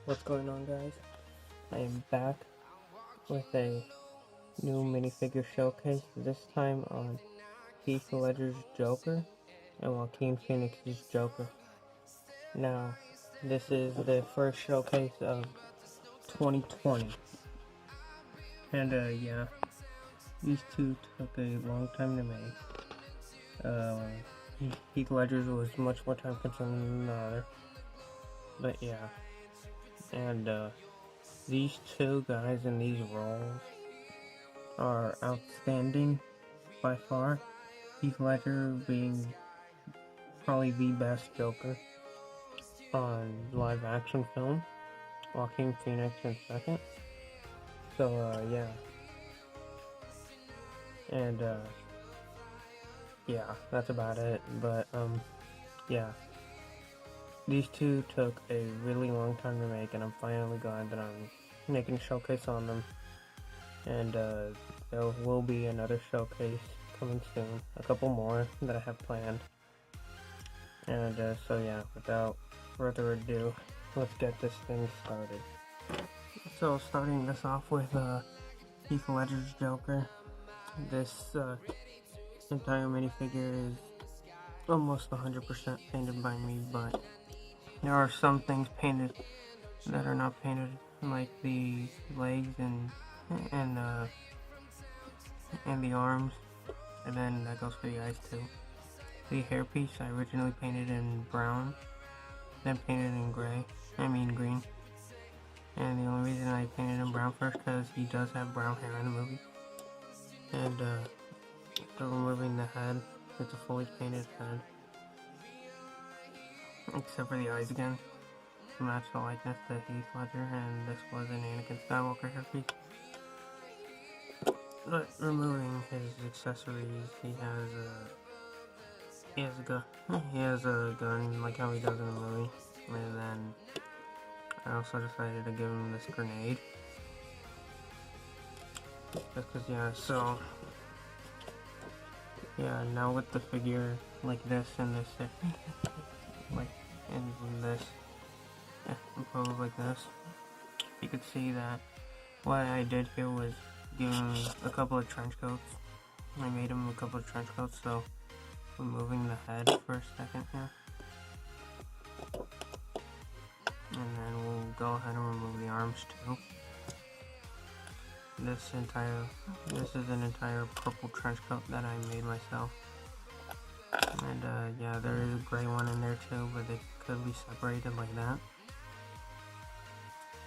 What's going on, guys? I am back with a new minifigure showcase, this time on Heath Ledger's Joker and Joaquin Phoenix's Joker. Now, this is the first showcase of 2020, and yeah, these two took a long time to make. Heath Ledger's was much more time consuming than the other, but yeah, and these two guys in these roles are outstanding by far. Heath Ledger being probably the best Joker on live action film. Joaquin Phoenix in second. So yeah. And yeah, that's about it. But yeah. These two took a really long time to make, and I'm finally glad that I'm making a showcase on them. And there will be another showcase coming soon. A couple more that I have planned. And so yeah, without further ado, let's get this thing started. So starting this off with Heath Ledger's Joker. This entire minifigure is almost 100% painted by me, but there are some things painted that are not painted, like the legs and the arms, and then that goes for the eyes too. The hairpiece I originally painted in brown, then painted in green. And the only reason I painted him brown first because he does have brown hair in the movie. And so removing the head, it's a fully painted head, except for the eyes again, to match the likeness to Heath Ledger, and this was an Anakin Skywalker hairpiece. But removing his accessories, he has a gun like how he does in the movie, and then I also decided to give him this grenade. Just cause, yeah, so, yeah, now with the figure like this and this, like, and this, pose like this, you could see that what I did here was give him a couple of trench coats. I made him a couple of trench coats, so removing the head for a second here. And then we'll go ahead and remove the arms too. This is an entire purple trench coat that I made myself. And yeah, there is a gray one in there too, but they could be separated like that.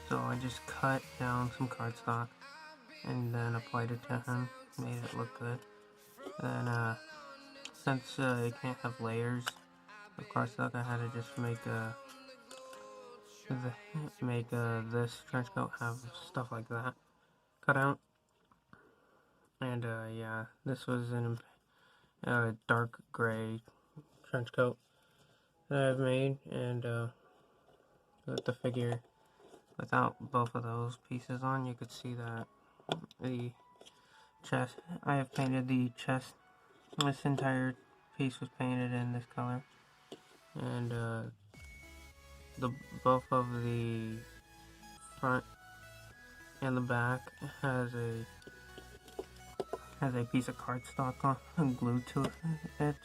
So I just cut down some cardstock and then applied it to him, made it look good. Then since it can't have layers of cardstock, I had to just make this trench coat have stuff like that cut out. And yeah, this was a dark gray trench coat that I've made, and with the figure without both of those pieces on, you could see that the chest, I have painted the chest. This entire piece was painted in this color, and both of the front and the back has a piece of cardstock glued to it,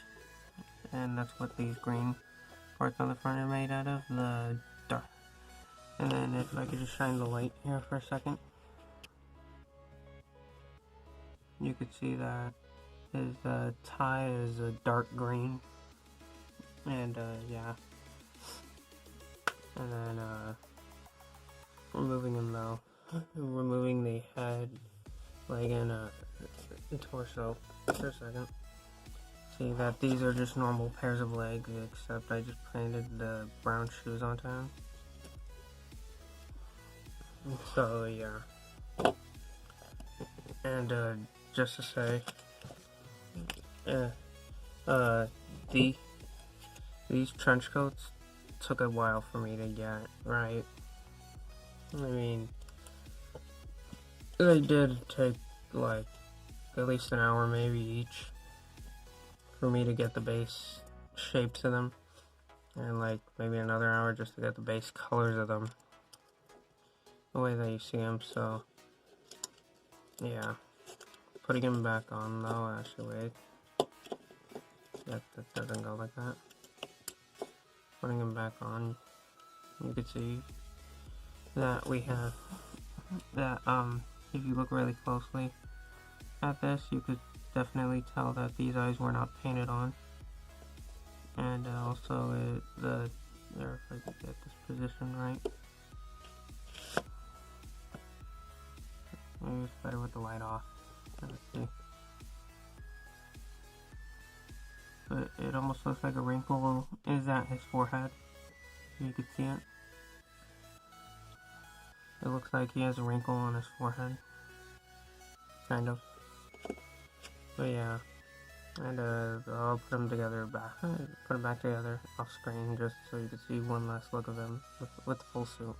and that's what these green parts on the front are made out of. The dark. And then if I could just shine the light here for a second, you could see that his tie is a dark green, and yeah. And then removing him though, removing the head, leg, and torso for a second. See that these are just normal pairs of legs, except I just painted the brown shoes onto him. So yeah. And just to say, these trench coats took a while for me to get right. I mean, they did take like at least an hour maybe each for me to get the base shape to them, and like maybe another hour just to get the base colors of them. the way that you see him, so yeah. Putting him back on though, actually, wait. Yep, that doesn't go like that. Putting him back on, you can see that we have that, if you look really closely at this, you could definitely tell that these eyes were not painted on. And also, there, if I could get this position right. Maybe it's better with the light off. Let's see. But it almost looks like a wrinkle is at his forehead. You can see it. It looks like he has a wrinkle on his forehead. Kind of. But yeah. And I'll put them together put them back together off screen just so you can see one last look of him with the full suit.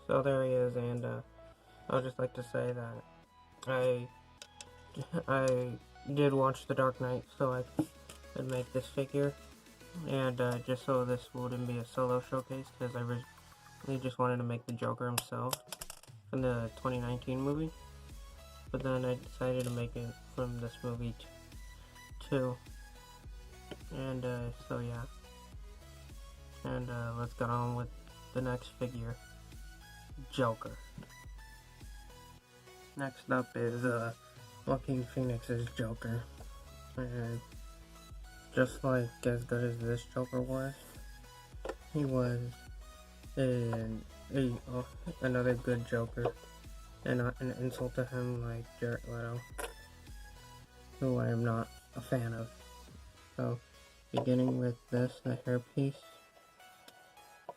So there he is, and I would just like to say that I did watch The Dark Knight, so I could make this figure, and just so this wouldn't be a solo showcase, because I really just wanted to make the Joker himself from the 2019 movie. But then I decided to make it from this movie too. And so yeah. And let's get on with the next figure, Joker. Next up is Joaquin Phoenix's Joker. And just like as good as this Joker was, he was another good Joker. And not an insult to him like Jared Leto, who I am not a fan of. So, beginning with this, the hairpiece.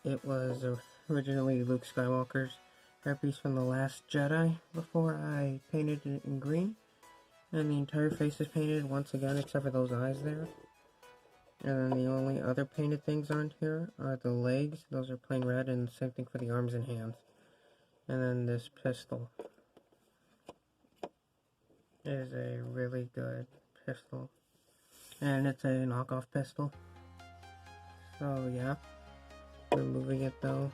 It was originally Luke Skywalker's hairpiece from The Last Jedi before I painted it in green. And the entire face is painted once again except for those eyes there. And then the only other painted things on here are the legs. Those are plain red, and the same thing for the arms and hands. And then this pistol is a really good pistol, and it's a knockoff pistol. So yeah, removing it though,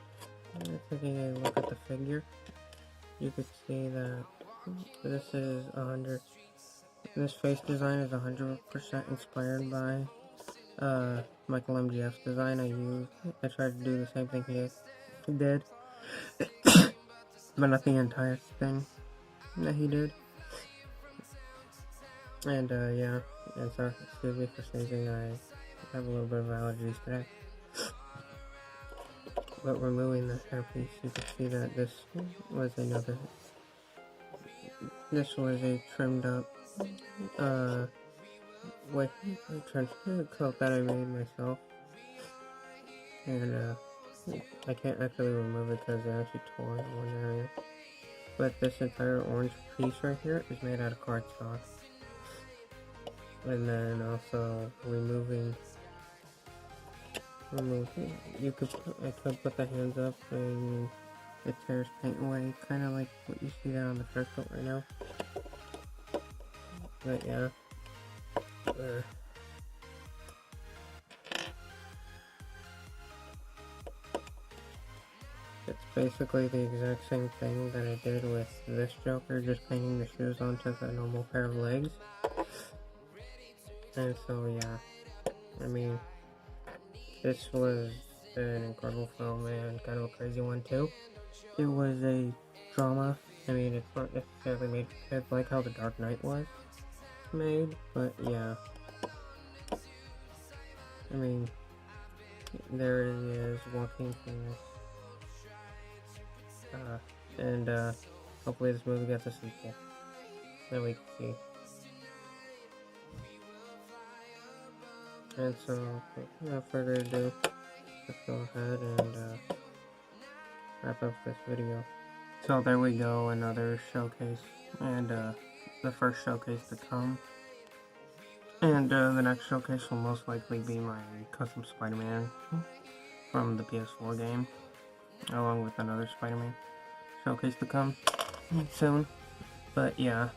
and taking a look at the figure, you could see that this is 100. This face design is 100% inspired by Michael MGF's design. I tried to do the same thing he did. But not the entire thing that he did. And yeah, and sorry, excuse me for sneezing, I have a little bit of allergies today. But removing the hairpiece, you can see that this was a trimmed up trench coat that I made myself. And I can't actually remove it because it actually tore in one area. But this entire orange piece right here is made out of cardstock. And then also removing, I could put the hands up and it tears paint away, kind of like what you see there on the first coat right now. But yeah. It's basically the exact same thing that I did with this Joker, just painting the shoes onto the normal pair of legs. And so yeah, I mean, this was an incredible film and kind of a crazy one too. It was a drama. I mean, it's not necessarily made for kids like how The Dark Knight was made, but yeah. I mean, there he is, Joaquin Phoenix. And hopefully this movie gets a sequel that we can see. And so, without further ado, let's go ahead and wrap up this video. So there we go, another showcase, and the first showcase to come. And the next showcase will most likely be my custom Spider-Man from the PS4 game, along with another Spider-Man showcase to come soon. But yeah,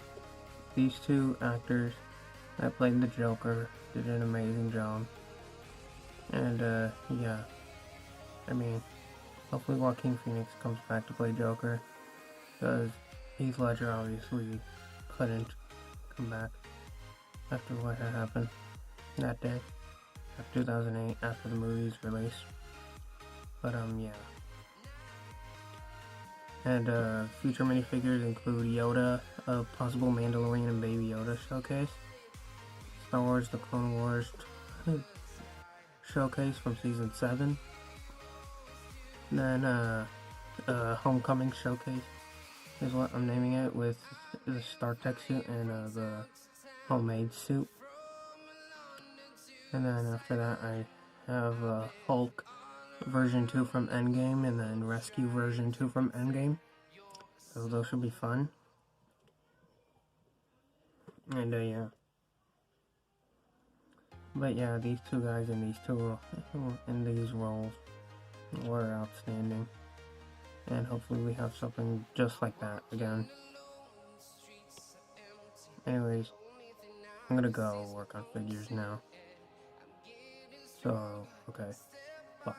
these two actors that played the Joker did an amazing job. And yeah, I mean, Hopefully Joaquin Phoenix comes back to play Joker, because Heath Ledger obviously couldn't come back after what had happened that day, after 2008, after the movie's release. But yeah. And future minifigures include Yoda, a possible Mandalorian and Baby Yoda showcase, Star Wars The Clone Wars showcase from Season 7, then Homecoming showcase is what I'm naming it, with the StarTech suit and the homemade suit. And then after that I have Hulk version 2 from Endgame, and then Rescue version 2 from Endgame. So those should be fun. And yeah. But yeah, these two guys in these roles were outstanding. And hopefully we have something just like that again. Anyways, I'm gonna go work on figures now. So, okay, bye.